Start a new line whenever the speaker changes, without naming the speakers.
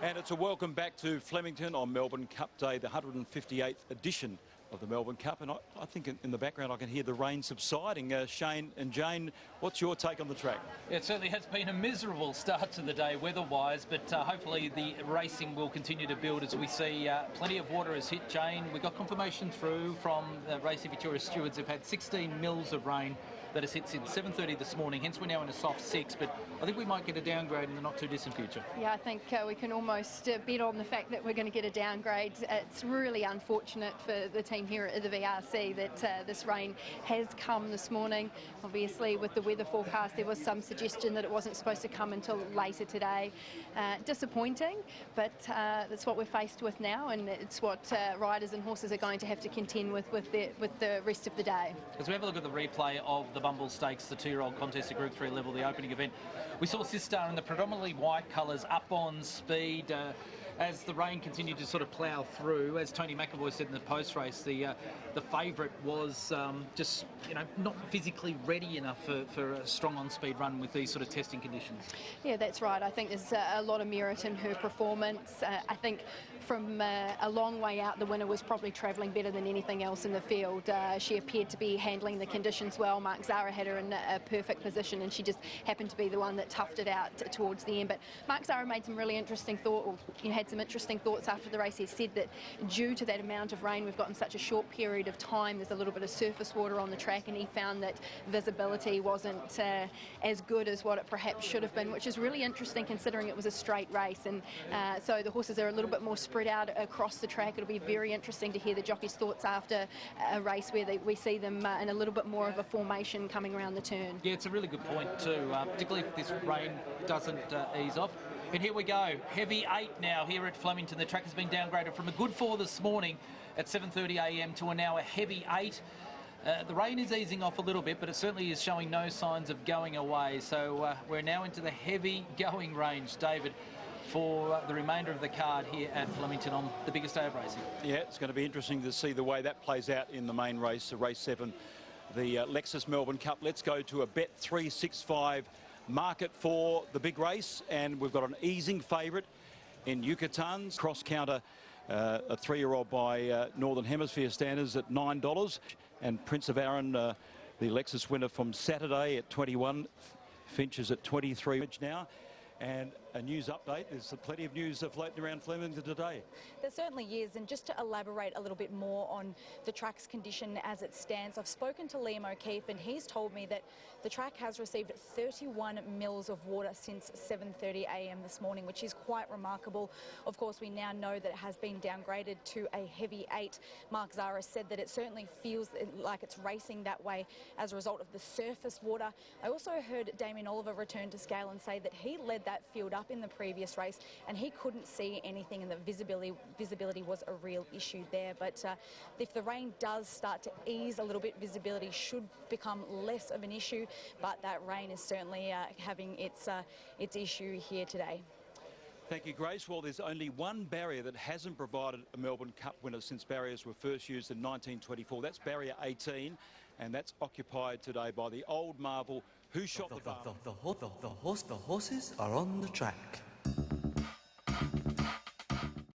And it's a welcome back to Flemington on Melbourne Cup Day, the 158th edition of the Melbourne Cup. And I think in the background I can hear the rain subsiding. Shane and Jane, what's your take on the track?
Yeah, it certainly has been a miserable start to the day weather-wise, but hopefully the racing will continue to build as we see plenty of water has hit. Jane, we got confirmation through from the Racing Victoria stewards. They've had 16 mils of rain that has hit since 7:30 this morning, hence we're now in a soft 6, but I think we might get a downgrade in the not too distant future.
Yeah, I think we can almost bet on the fact that we're going to get a downgrade. It's really unfortunate for the team here at the VRC that this rain has come this morning. Obviously with the weather forecast there was some suggestion that it wasn't supposed to come until later today. Disappointing, but that's what we're faced with now, and it's what riders and horses are going to have to contend with the rest of the day.
As we have a look at the replay of the Bumble Stakes, the 2-year-old contest at Group 3 level, the opening event, we saw Sistar in the predominantly white colours up on speed as the rain continued to sort of plough through. As Tony McAvoy said in the post-race, the favourite was just not physically ready enough for a strong on-speed run with these sort of testing conditions. Yeah,
that's right. I think there's a lot of merit in her performance. I think from a long way out, the winner was probably travelling better than anything else in the field. She appeared to be handling the conditions well. Mark Zahra had her in a perfect position, and she just happened to be the one that toughed it out towards the end. But Mark Zahra made some really interesting had some interesting thoughts after the race. He said that due to that amount of rain we've got in such a short period of time, there's a little bit of surface water on the track, and he found that visibility wasn't as good as what it perhaps should have been, which is really interesting considering it was a straight race. And so the horses are a little bit more spread out across the track. It'll be very interesting to hear the jockeys' thoughts after a race where we see them in a little bit more of a formation coming around the turn.
Yeah, it's a really good point too, particularly if this rain doesn't ease off. And here we go, heavy 8 now here at Flemington. The track has been downgraded from a good 4 this morning at 7:30 a.m. to now a heavy 8. The rain is easing off a little bit, but it certainly is showing no signs of going away. So we're now into the heavy going range, David, for the remainder of the card here at Flemington on the biggest day of racing. Yeah,
it's going to be interesting to see the way that plays out in the main race, race 7, the Lexus Melbourne Cup. Let's go to a Bet365 market for the big race, and we've got an easing favourite in Yucatan's cross counter, a 3-year-old by Northern Hemisphere standards at $9, and Prince of Arran, the Lexus winner from Saturday at 21, Finch at 23 now. And a news update, there's plenty of news floating around Flemington today.
There certainly is, and just to elaborate a little bit more on the track's condition as it stands, I've spoken to Liam O'Keefe and he's told me that the track has received 31 mils of water since 7:30 a.m. this morning, which is quite remarkable. Of course, we now know that it has been downgraded to a heavy 8. Mark Zahra said that it certainly feels like it's racing that way as a result of the surface water. I also heard Damien Oliver return to scale and say that he led that field up in the previous race and he couldn't see anything, and the visibility was a real issue there. But if the rain does start to ease a little bit, visibility should become less of an issue, but that rain is certainly having its issue here today.
Thank you, Grace. Well, there's only one barrier that hasn't provided a Melbourne Cup winner since barriers were first used in 1924. That's barrier 18, and that's occupied today by the old marvel Who Shot the Farm.
The horses are on the track.